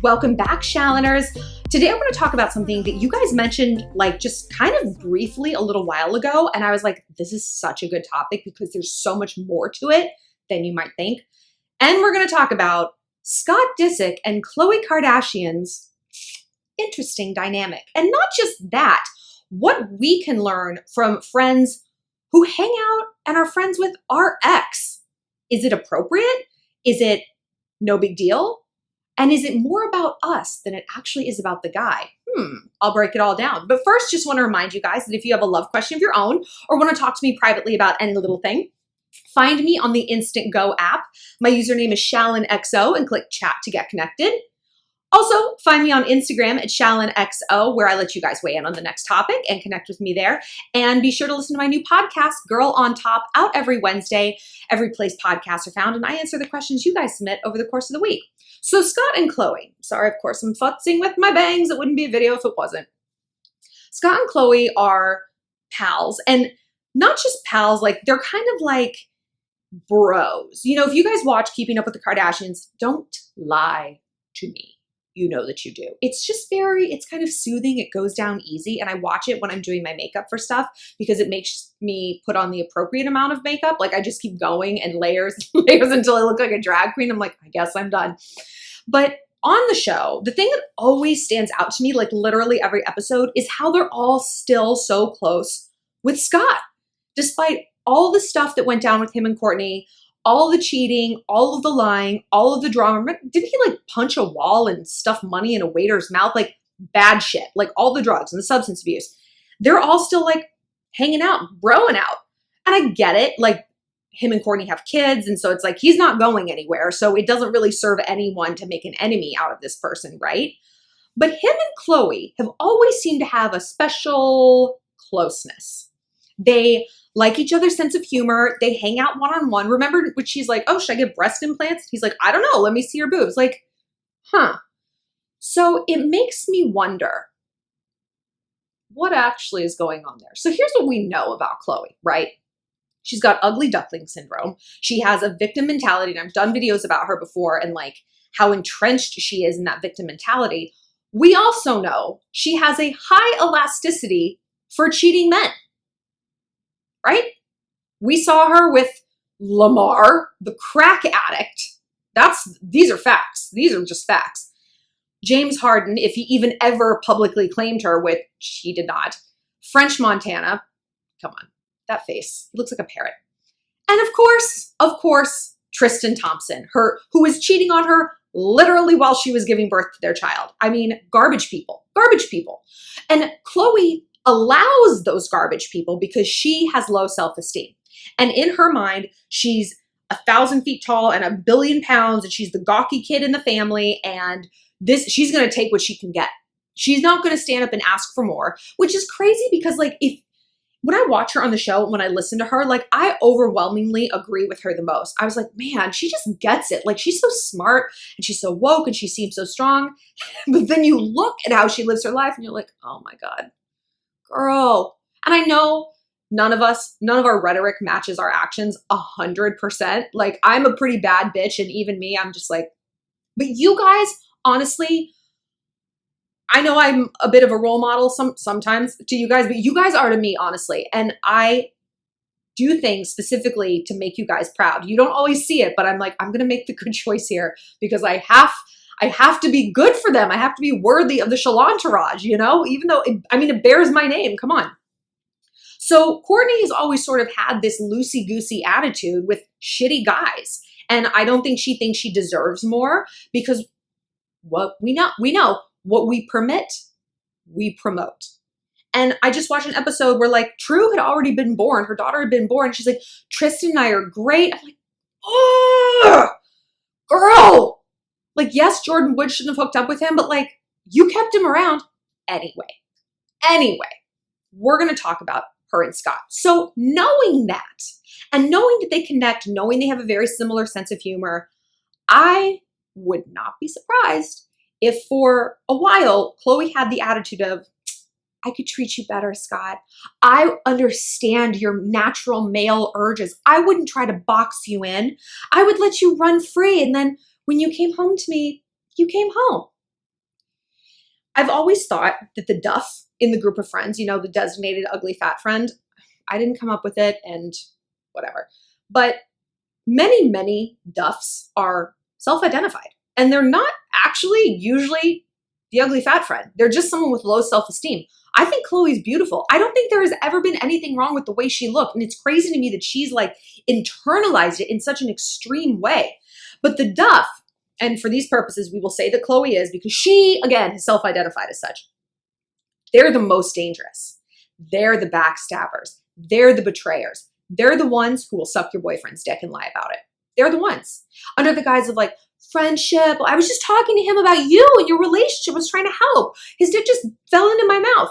Welcome back, Shalloners. Today I'm going to talk about something that you guys mentioned like just kind of briefly a little while ago, and I was like, this is such a good topic because there's so much more to it than you might think. And we're going to talk about Scott Disick and Khloe Kardashian's interesting dynamic. And not just that, what we can learn from friends who hang out and are friends with our ex. Is it appropriate? Is it no big deal? And is it more about us than it actually is about the guy? I'll break it all down. But first, just want to remind you guys that if you have a love question of your own or want to talk to me privately about any little thing, find me on the Instant Go app. My username is ShallonXO and click chat to get connected. Also, find me on Instagram at ShallonXO, where I let you guys weigh in on the next topic and connect with me there. And be sure to listen to my new podcast, Girl on Top, out every Wednesday, every place podcasts are found. And I answer the questions you guys submit over the course of the week. So Scott and Khloe, sorry, of course, I'm futzing with my bangs. It wouldn't be a video if it wasn't. Scott and Khloe are pals, and not just pals, like they're kind of like bros. You know, if you guys watch Keeping Up with the Kardashians, don't lie to me. You know that you do. It's just it's kind of soothing. It goes down easy. And I watch it when I'm doing my makeup for stuff because it makes me put on the appropriate amount of makeup. Like I just keep going and layers, layers until I look like a drag queen. I'm like, I guess I'm done. But on the show, the thing that always stands out to me, like literally every episode, is how they're all still so close with Scott. Despite all the stuff that went down with him and Kourtney, all the cheating, all of the lying, all of the drama. Didn't he like punch a wall and stuff money in a waiter's mouth? Like bad shit, like all the drugs and the substance abuse. They're all still like hanging out, broing out. And I get it. Like him and Kourtney have kids. And so it's like, he's not going anywhere. So it doesn't really serve anyone to make an enemy out of this person, right? But him and Khloe have always seemed to have a special closeness. They like each other's sense of humor. They hang out one-on-one. Remember when she's like, oh, should I get breast implants? He's like, I don't know. Let me see your boobs. Like, huh. So it makes me wonder what actually is going on there. So here's what we know about Khloe, right? She's got ugly duckling syndrome. She has a victim mentality. And I've done videos about her before and like how entrenched she is in that victim mentality. We also know she has a high elasticity for cheating men. Right? We saw her with Lamar, the crack addict. These are facts. These are just facts. James Harden, if he even ever publicly claimed her, which he did not. French Montana. Come on, that face. He looks like a parrot. And of course, Tristan Thompson, who was cheating on her literally while she was giving birth to their child. I mean, garbage people. And Khloe allows those garbage people because she has low self-esteem. And in her mind, she's 1,000 feet tall and 1 billion pounds, and she's the gawky kid in the family, and she's going to take what she can get. She's not going to stand up and ask for more, which is crazy because like when I watch her on the show, when I listen to her, like I overwhelmingly agree with her the most. I was like, man, she just gets it. Like she's so smart and she's so woke and she seems so strong. But then you look at how she lives her life and you're like, oh my God. Girl. And I know none of our rhetoric matches our actions 100%. Like I'm a pretty bad bitch and even me, I'm just like, but you guys, honestly, I know I'm a bit of a role model sometimes to you guys, but you guys are to me, honestly. And I do things specifically to make you guys proud. You don't always see it, but I'm like, I'm going to make the good choice here because I have to be good for them. I have to be worthy of the Shallon entourage, you know, even though, it bears my name. Come on. So Kourtney has always sort of had this loosey-goosey attitude with shitty guys. And I don't think she thinks she deserves more because what we know what we permit, we promote. And I just watched an episode where like True had already been born. Her daughter had been born. And she's like, Tristan and I are great. I'm like, oh, girl. Like, yes, Jordan Wood shouldn't have hooked up with him, but like, you kept him around anyway. We're going to talk about her and Scott. So knowing that, and knowing that they connect, knowing they have a very similar sense of humor, I would not be surprised if for a while, Khloe had the attitude of, I could treat you better, Scott. I understand your natural male urges. I wouldn't try to box you in. I would let you run free. And then when you came home to me, you came home. I've always thought that the Duff in the group of friends, you know, the designated ugly fat friend, I didn't come up with it and whatever. But many Duffs are self-identified, and they're not actually usually the ugly fat friend. They're just someone with low self-esteem. I think Khloe's beautiful. I don't think there has ever been anything wrong with the way she looked. And it's crazy to me that she's like internalized it in such an extreme way. But the Duff, and for these purposes, we will say that Khloe is, because she, again, has self-identified as such. They're the most dangerous. They're the backstabbers. They're the betrayers. They're the ones who will suck your boyfriend's dick and lie about it. They're the ones. Under the guise of like, friendship. I was just talking to him about you and your relationship. I was trying to help. His dick just fell into my mouth.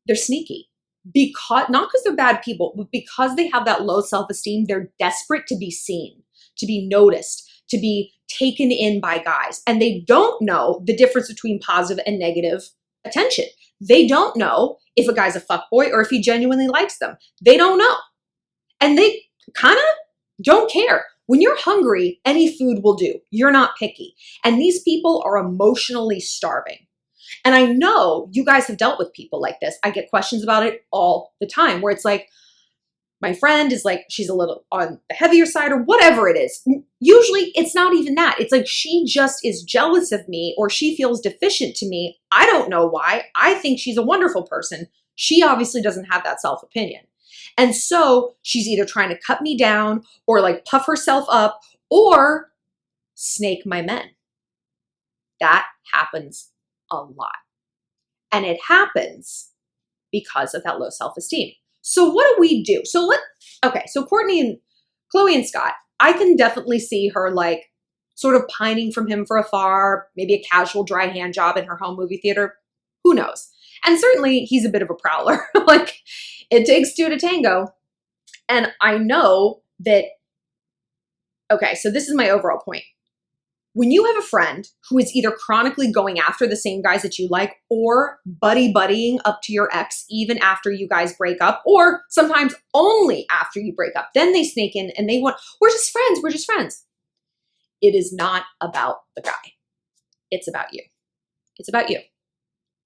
They're sneaky. Not because they're bad people, but because they have that low self-esteem, they're desperate to be seen, to be noticed, to be taken in by guys. And they don't know the difference between positive and negative attention. They don't know if a guy's a fuckboy or if he genuinely likes them. They don't know. And they kind of don't care. When you're hungry, any food will do. You're not picky. And these people are emotionally starving. And I know you guys have dealt with people like this. I get questions about it all the time where it's like, my friend is like, she's a little on the heavier side or whatever it is. Usually it's not even that. It's like she just is jealous of me or she feels deficient to me. I don't know why. I think she's a wonderful person. She obviously doesn't have that self-opinion. And so she's either trying to cut me down or like puff herself up or snake my men. That happens a lot. And it happens because of that low self-esteem. So what do we do? So Kourtney and Khloe and Scott, I can definitely see her like sort of pining from him for afar, maybe a casual dry hand job in her home movie theater. Who knows? And certainly he's a bit of a prowler. Like it takes two to tango. And I know that, okay, so this is my overall point. When you have a friend who is either chronically going after the same guys that you like or buddying up to your ex even after you guys break up, or sometimes only after you break up, then they snake in and they want, we're just friends. It is not about the guy. It's about you. It's about you.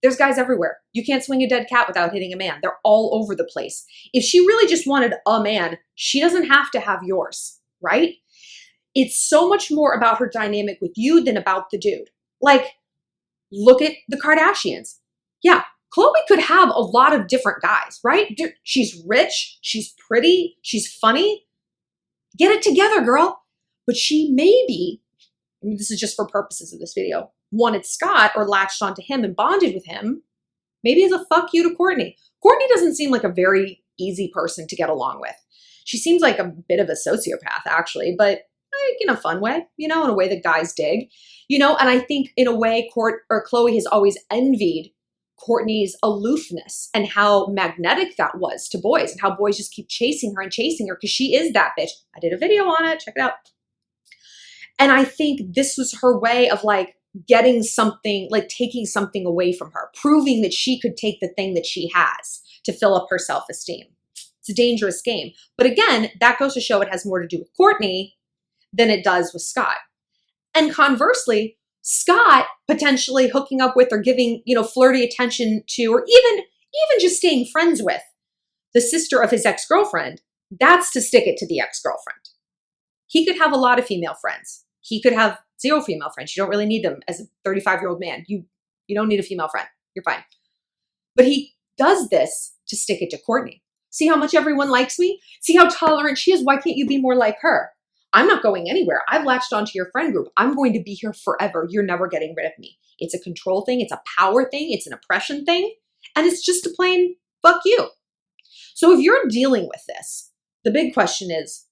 There's guys everywhere. You can't swing a dead cat without hitting a man. They're all over the place. If she really just wanted a man, she doesn't have to have yours, right? It's so much more about her dynamic with you than about the dude. Like, look at the Kardashians. Yeah, Khloe could have a lot of different guys, right? She's rich, she's pretty, she's funny. Get it together, girl. But she maybe, this is just for purposes of this video, wanted Scott or latched onto him and bonded with him, maybe as a fuck you to Kourtney. Kourtney doesn't seem like a very easy person to get along with. She seems like a bit of a sociopath, actually, but in a fun way, in a way that guys dig, and I think in a way Khloe has always envied Kourtney's aloofness and how magnetic that was to boys and how boys just keep chasing her because she is that bitch. I did a video on it. Check it out. And I think this was her way of like getting something, like taking something away from her, proving that she could take the thing that she has to fill up her self-esteem. It's a dangerous game. But again, that goes to show it has more to do with Kourtney than it does with Scott. And conversely, Scott potentially hooking up with or giving, flirty attention to, or even just staying friends with the sister of his ex-girlfriend, that's to stick it to the ex-girlfriend. He could have a lot of female friends. He could have 0 female friends. You don't really need them as a 35-year-old man. You don't need a female friend. You're fine. But he does this to stick it to Kourtney. See how much everyone likes me? See how tolerant she is? Why can't you be more like her? I'm not going anywhere. I've latched onto your friend group. I'm going to be here forever. You're never getting rid of me. It's a control thing. It's a power thing. It's an oppression thing. And it's just a plain fuck you. So if you're dealing with this, the big question is,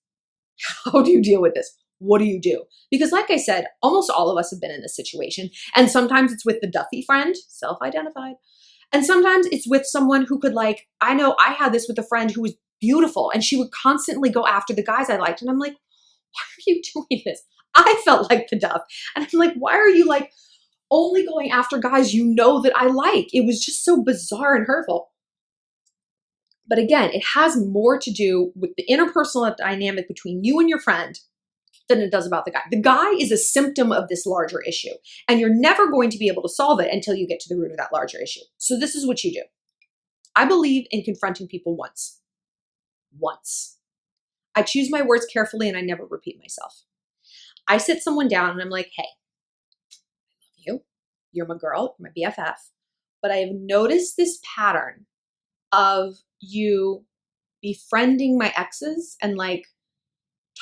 how do you deal with this? What do you do? Because like I said, almost all of us have been in this situation. And sometimes it's with the Duffy friend, self-identified. And sometimes it's with someone who could I know I had this with a friend who was beautiful and she would constantly go after the guys I liked. And I'm like, why are you doing this? I felt like the Duff. And I'm like, why are you only going after guys that I like? It was just so bizarre and hurtful. But again, it has more to do with the interpersonal dynamic between you and your friend than it does about the guy. The guy is a symptom of this larger issue, and you're never going to be able to solve it until you get to the root of that larger issue. So this is what you do. I believe in confronting people once. Once. I choose my words carefully and I never repeat myself. I sit someone down and I'm like, hey, I love you. You're my girl, my BFF. But I have noticed this pattern of you befriending my exes and like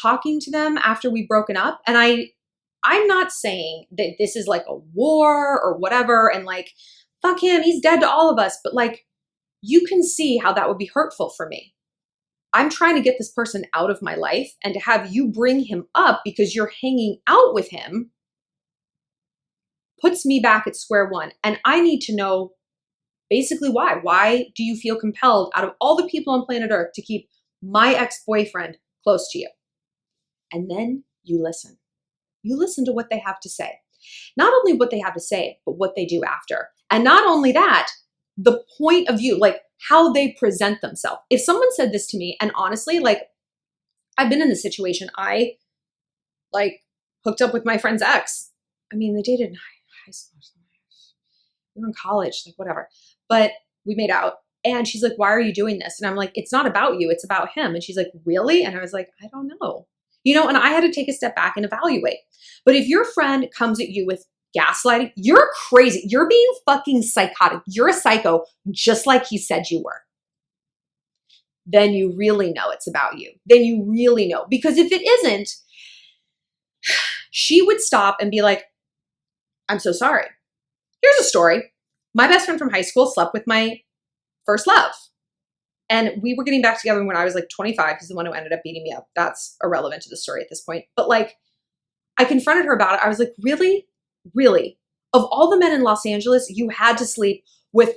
talking to them after we've broken up. And I'm not saying that this is like a war or whatever and like, fuck him, he's dead to all of us. But like, you can see how that would be hurtful for me. I'm trying to get this person out of my life, and to have you bring him up because you're hanging out with him puts me back at square one. And I need to know basically why. Why do you feel compelled out of all the people on planet Earth to keep my ex-boyfriend close to you? And then you listen. You listen to what they have to say. Not only what they have to say, but what they do after. And not only that, the point of view, like how they present themselves. If someone said this to me, and honestly, like I've been in this situation, I like hooked up with my friend's ex. I mean, they dated in high school. We were in college, like whatever. But we made out. And she's like, why are you doing this? And I'm like, it's not about you, it's about him. And she's like, really? And I was like, I don't know. You know, and I had to take a step back and evaluate. But if your friend comes at you with gaslighting, you're crazy. You're being fucking psychotic. You're a psycho, just like he said you were. Then you really know it's about you. Then you really know. Because if it isn't, she would stop and be like, I'm so sorry. Here's a story. My best friend from high school slept with my first love. And we were getting back together when I was like 25. He's the one who ended up beating me up. That's irrelevant to the story at this point. But like, I confronted her about it. I was like, really? Really? Of all the men in Los Angeles, you had to sleep with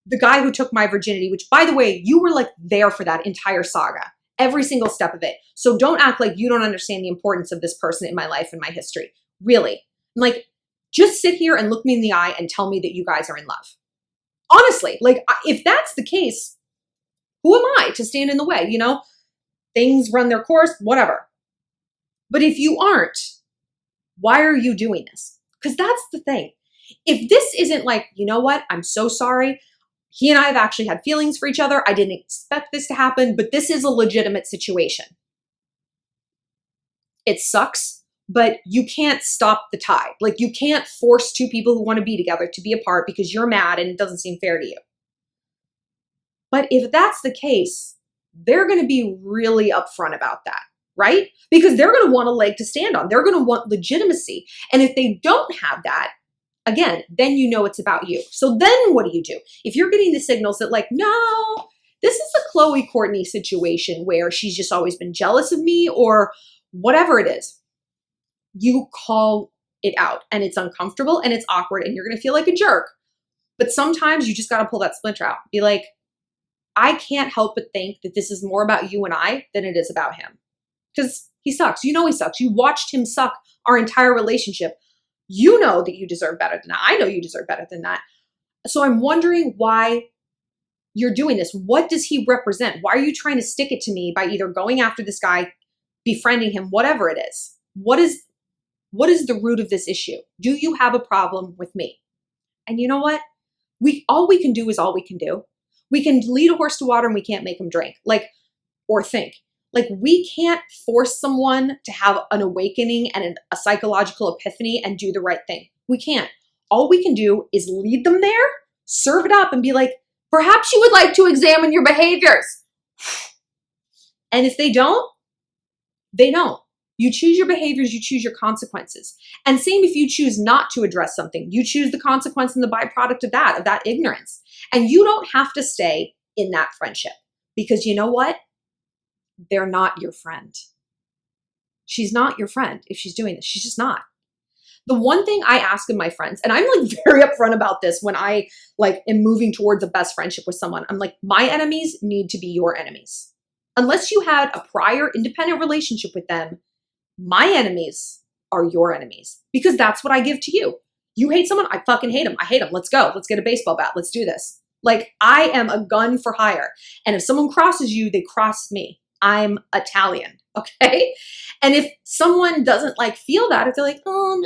the guy who took my virginity, which by the way, you were like there for that entire saga, every single step of it. So don't act like you don't understand the importance of this person in my life and my history. Really? Like, just sit here and look me in the eye and tell me that you guys are in love. Honestly, like if that's the case, who am I to stand in the way? You know, things run their course, whatever. But if you aren't, why are you doing this? Because that's the thing. If this isn't like, you know what, I'm so sorry. He and I have actually had feelings for each other. I didn't expect this to happen, but this is a legitimate situation. It sucks, but you can't stop the tide. Like you can't force two people who want to be together to be apart because you're mad and it doesn't seem fair to you. But if that's the case, they're going to be really upfront about that, right? Because they're going to want a leg to stand on. They're going to want legitimacy. And if they don't have that, again, then you know it's about you. So then what do you do? If you're getting the signals that like, no, this is a Khloe Kourtney situation where she's just always been jealous of me or whatever it is, you call it out and it's uncomfortable and it's awkward and you're going to feel like a jerk. But sometimes you just got to pull that splinter out. Be like, I can't help but think that this is more about you and I than it is about him. Because he sucks. You know he sucks. You watched him suck our entire relationship. You know that you deserve better than that. I know you deserve better than that. So I'm wondering why you're doing this. What does he represent? Why are you trying to stick it to me by either going after this guy, befriending him, whatever it is? What is the root of this issue? Do you have a problem with me? And you know what? All we can do is all we can do. We can lead a horse to water and we can't make him drink, or think. Like we can't force someone to have an awakening and a psychological epiphany and do the right thing. We can't. All we can do is lead them there, serve it up and be like, perhaps you would like to examine your behaviors. And if they don't, they don't. You choose your behaviors, you choose your consequences. And same if you choose not to address something, you choose the consequence and the byproduct of that ignorance. And you don't have to stay in that friendship because you know what? They're not your friend. She's not your friend if she's doing this. She's just not. The one thing I ask of my friends, and I'm like very upfront about this when I like am moving towards a best friendship with someone, I'm like, my enemies need to be your enemies. Unless you had a prior independent relationship with them, my enemies are your enemies because that's what I give to you. You hate someone, I fucking hate them. I hate them. Let's go. Let's get a baseball bat. Let's do this. Like I am a gun for hire. And if someone crosses you, they cross me. I'm Italian, okay? And if someone doesn't like feel that, if they're like, oh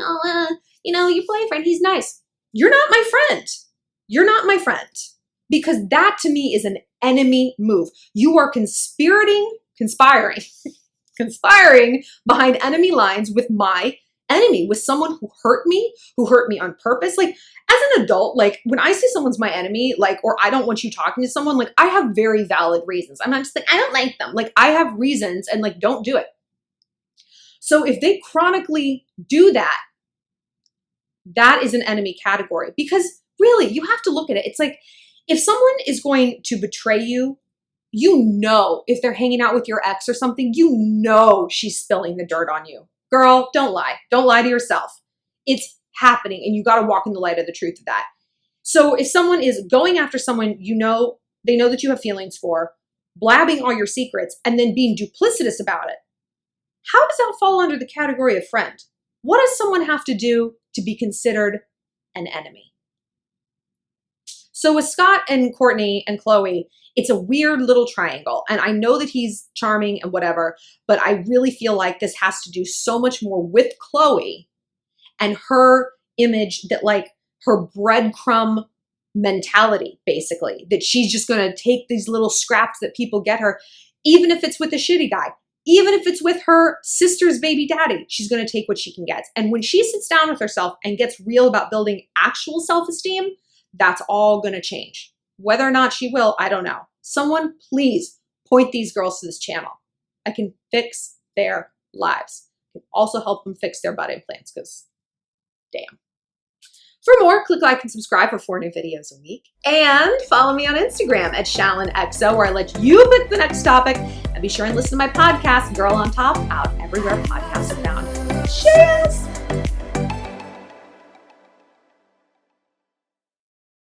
no, your boyfriend, he's nice. You're not my friend. You're not my friend. Because that to me is an enemy move. You are conspiring behind enemy lines with my enemy, with someone who hurt me on purpose. Like as an adult, like when I say someone's my enemy, like, or I don't want you talking to someone, like I have very valid reasons. I'm not just like, I don't like them. Like I have reasons and like, don't do it. So if they chronically do that, that is an enemy category, because really you have to look at it. It's like, if someone is going to betray you, if they're hanging out with your ex or something, she's spilling the dirt on you. Girl, don't lie. Don't lie to yourself. It's happening and you got to walk in the light of the truth of that. So if someone is going after someone, they know that you have feelings for, blabbing all your secrets and then being duplicitous about it, how does that fall under the category of friend? What does someone have to do to be considered an enemy? So with Scott and Kourtney and Khloe, it's a weird little triangle. And I know that he's charming and whatever, but I really feel like this has to do so much more with Khloe and her image, that like her breadcrumb mentality, basically, that she's just going to take these little scraps that people get her, even if it's with a shitty guy, even if it's with her sister's baby daddy, she's going to take what she can get. And when she sits down with herself and gets real about building actual self-esteem, that's all going to change. Whether or not she will, I don't know. Someone please point these girls to this channel. I can fix their lives. I can also help them fix their butt implants, because damn. For more, click like and subscribe for 4 new videos a week. And follow me on Instagram at ShallonXO, where I let you pick the next topic. And be sure and listen to my podcast, Girl on Top, out everywhere podcasts are found. Cheers!